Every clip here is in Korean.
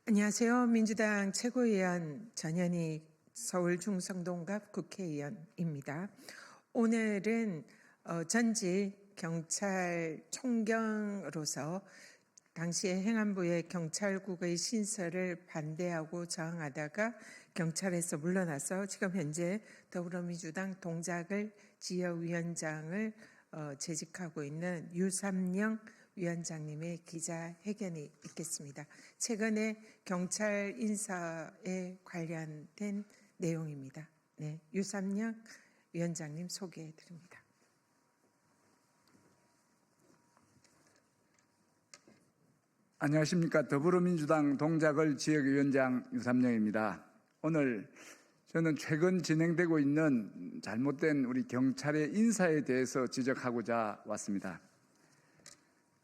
안녕하세요. 민주당 최고위원 전현희 서울 충성동갑 국회의원입니다. 오늘은 전직 경찰총경으로서 당시에 행안부의 경찰국의 신설을 반대하고 저항하다가 경찰에서 물러나서 지금 현재 더불어민주당 동작을 지역위원장을 재직하고 있는 유삼영 위원장님의 기자회견이 있겠습니다. 최근에 경찰 인사에 관련된 내용입니다. 네, 유삼영 위원장님 소개해 드립니다. 안녕하십니까. 더불어민주당 동작을 지역위원장 유삼영입니다. 오늘 저는 최근 진행되고 있는 잘못된 우리 경찰의 인사에 대해서 지적하고자 왔습니다.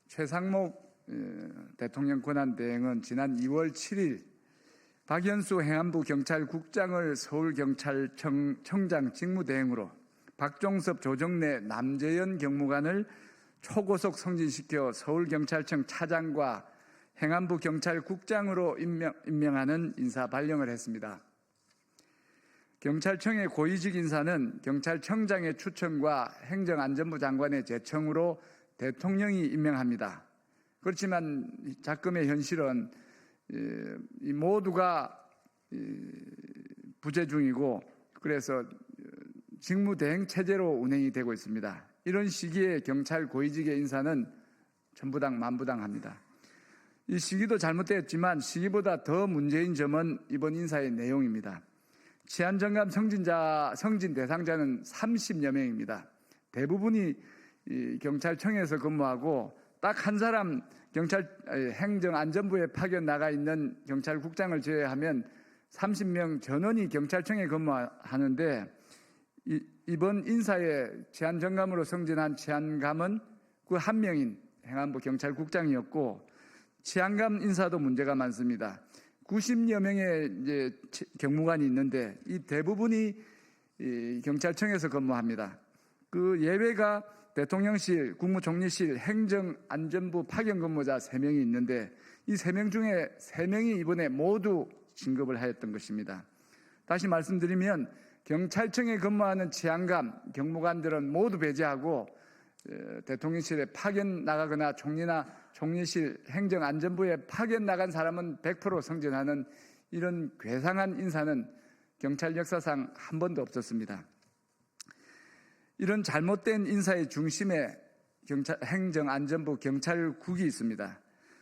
최상목 대통령 권한대행은 지난 2월 7일 박연수 행안부 경찰국장을 서울경찰청장 직무대행으로 박종섭 조정래 남재현 경무관을 초고속 승진시켜 서울경찰청 차장과 행안부 경찰국장으로 임명하는 인사 발령을 했습니다. 경찰청의 고위직 인사는 경찰청장의 추천과 행정안전부 장관의 제청으로 대통령이 임명합니다. 그렇지만 작금의 현실은 이 모두가 부재 중이고 그래서 직무대행 체제로 운행이 되고 있습니다. 이런 시기에 경찰 고위직의 인사는 천부당만부당합니다. 이 시기도 잘못되었지만 시기보다 더 문제인 점은 이번 인사의 내용입니다. 치안정감 승진 대상자는 30여 명입니다. 대부분이 경찰청에서 근무하고 딱 한 사람 행정안전부에 파견 나가 있는 경찰국장을 제외하면 30명 전원이 경찰청에 근무하는데 이번 인사에 치안정감으로 승진한 치안감은 그 한 명인 행안부 경찰국장이었고 치안감 인사도 문제가 많습니다. 90여 명의 경무관이 있는데 이 대부분이 경찰청에서 근무합니다. 그 예외가 대통령실, 국무총리실, 행정안전부 파견 근무자 3명이 있는데 이 3명 중에 3명이 이번에 모두 진급을 하였던 것입니다. 다시 말씀드리면 경찰청에 근무하는 치안감, 경무관들은 모두 배제하고 대통령실에 파견 나가거나 총리나 총리실, 행정안전부에 파견 나간 사람은 100% 승진하는 이런 괴상한 인사는 경찰 역사상 한 번도 없었습니다. 이런 잘못된 인사의 중심에 행정안전부 경찰국이 있습니다.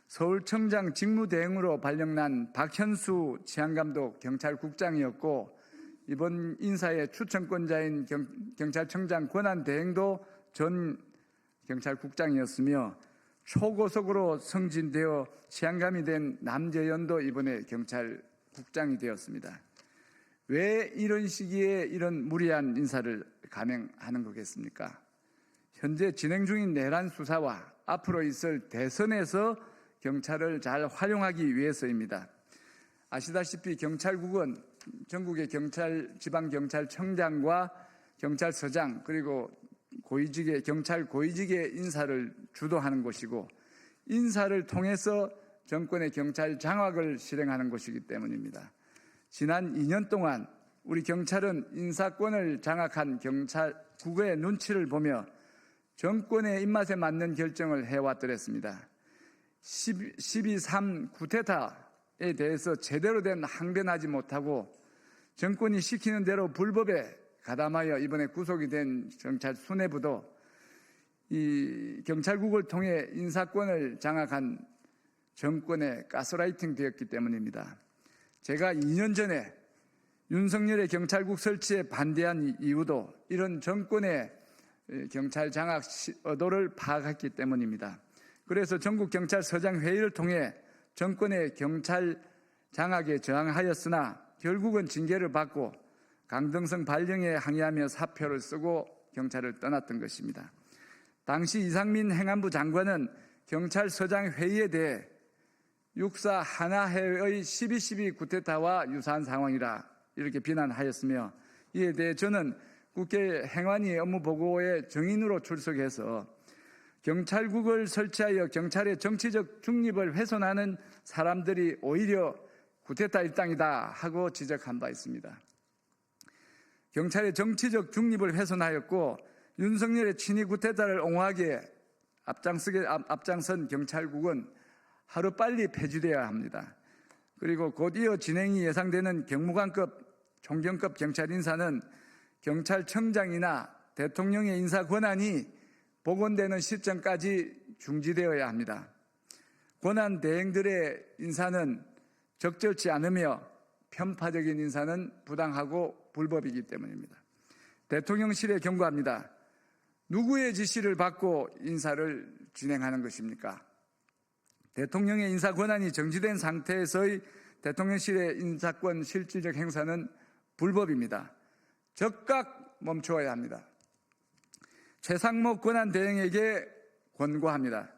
서울청장 직무대행으로 발령난 박현수 치안감독 경찰국장이었고 이번 인사의 추천권자인 경찰청장 권한대행도 전 경찰국장이었으며 초고속으로 승진되어 치안감이 된 남재현도 이번에 경찰국장이 되었습니다. 왜 이런 시기에 이런 무리한 인사를 감행하는 거겠습니까? 현재 진행 중인 내란 수사와 앞으로 있을 대선에서 경찰을 잘 활용하기 위해서입니다. 아시다시피 경찰국은 전국의 지방경찰청장과 경찰서장 그리고 경찰 고위직의 인사를 주도하는 곳이고 인사를 통해서 정권의 경찰 장악을 실행하는 곳이기 때문입니다. 지난 2년 동안 우리 경찰은 인사권을 장악한 경찰국의 눈치를 보며 정권의 입맛에 맞는 결정을 해왔더랬습니다. 12.3 쿠데타에 대해서 제대로 된 항변하지 못하고 정권이 시키는 대로 불법에 가담하여 이번에 구속이 된 경찰 수뇌부도 이 경찰국을 통해 인사권을 장악한 정권의 가스라이팅 되었기 때문입니다. 제가 2년 전에 윤석열의 경찰국 설치에 반대한 이유도 이런 정권의 경찰 장악 의도를 파악했기 때문입니다. 그래서 전국경찰서장 회의를 통해 정권의 경찰 장악에 저항하였으나 결국은 징계를 받고 강등성 발령에 항의하며 사표를 쓰고 경찰을 떠났던 것입니다. 당시 이상민 행안부 장관은 경찰서장 회의에 대해 육사 하나회의 12.12 쿠데타와 유사한 상황이라 이렇게 비난하였으며 이에 대해 저는 국회 행안위 업무보고에 정인으로 출석해서 경찰국을 설치하여 경찰의 정치적 중립을 훼손하는 사람들이 오히려 쿠데타 일당이다 하고 지적한 바 있습니다. 경찰의 정치적 중립을 훼손하였고 윤석열의 친위 쿠데타를 옹호하기에 앞장선 경찰국은 하루빨리 폐지되어야 합니다. 그리고 곧 이어 진행이 예상되는 경무관급, 총경급 경찰 인사는 경찰청장이나 대통령의 인사 권한이 복원되는 시점까지 중지되어야 합니다. 권한 대행들의 인사는 적절치 않으며 편파적인 인사는 부당하고 불법이기 때문입니다. 대통령실에 경고합니다. 누구의 지시를 받고 인사를 진행하는 것입니까? 대통령의 인사 권한이 정지된 상태에서의 대통령실의 인사권 실질적 행사는 불법입니다. 즉각 멈추어야 합니다. 최상목 권한 대행에게 권고합니다.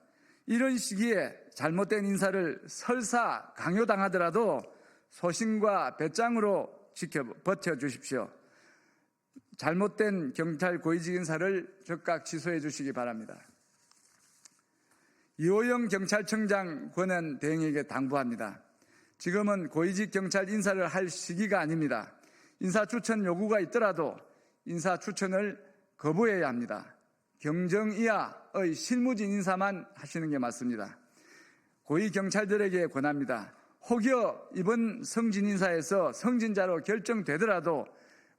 이런 시기에 잘못된 인사를 설사 강요당하더라도 소신과 배짱으로 버텨주십시오. 잘못된 경찰 고위직 인사를 즉각 취소해 주시기 바랍니다. 이호영 경찰청장 권한 대행에게 당부합니다. 지금은 고위직 경찰 인사를 할 시기가 아닙니다. 인사 추천 요구가 있더라도 인사 추천을 거부해야 합니다. 경정 이하의 실무진 인사만 하시는 게 맞습니다. 고위 경찰들에게 권합니다. 혹여 이번 승진 인사에서 승진자로 결정되더라도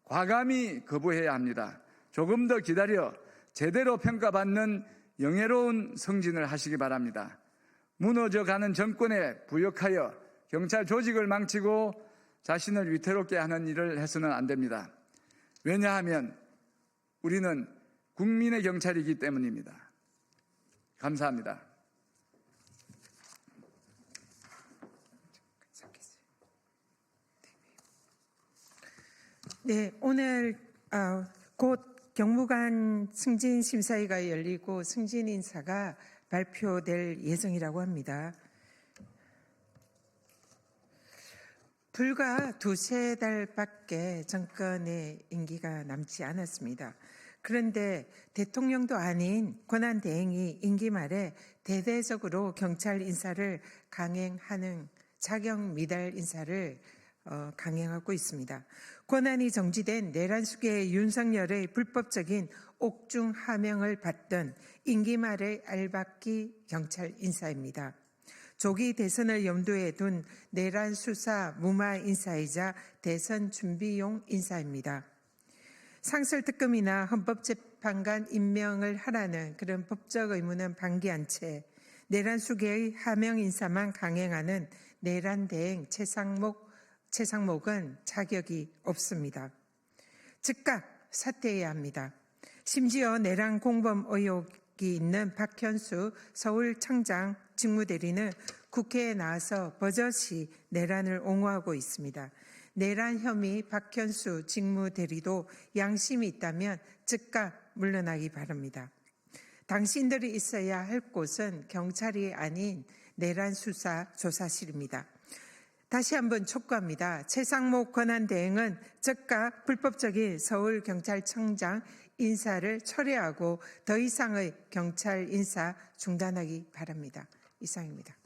과감히 거부해야 합니다. 조금 더 기다려 제대로 평가받는 영예로운 승진을 하시기 바랍니다. 무너져가는 정권에 부역하여 경찰 조직을 망치고 자신을 위태롭게 하는 일을 해서는 안 됩니다. 왜냐하면 우리는 국민의 경찰이기 때문입니다. 감사합니다. 네, 오늘 곧 경무관 승진 심사위가 열리고 승진 인사가 발표될 예정이라고 합니다. 불과 두세 달밖에 정권의 임기가 남지 않았습니다. 그런데 대통령도 아닌 권한대행이 임기 말에 대대적으로 경찰 인사를 강행하는 자격 미달 인사를 강행하고 있습니다. 권한이 정지된 내란수계의 윤석열의 불법적인 옥중 하명을 받던 임기 말의 알박기 경찰 인사입니다. 조기 대선을 염두에 둔 내란 수사 무마 인사이자 대선 준비용 인사입니다. 상설특검이나 헌법재판관 임명을 하라는 그런 법적 의무는 방기한 채 내란 수계의 하명 인사만 강행하는 내란 대행 최상목은 자격이 없습니다. 즉각 사퇴해야 합니다. 심지어 내란 공범 의혹이 있는 박현수 서울청장 직무대리는 국회에 나와서 버젓이 내란을 옹호하고 있습니다. 내란 혐의 박현수 직무대리도 양심이 있다면 즉각 물러나기 바랍니다. 당신들이 있어야 할 곳은 경찰이 아닌 내란 수사 조사실입니다. 다시 한번 촉구합니다. 최상목 권한대행은 즉각 불법적인 서울경찰청장 인사를 철회하고 더 이상의 경찰 인사 중단하기 바랍니다. 이상입니다.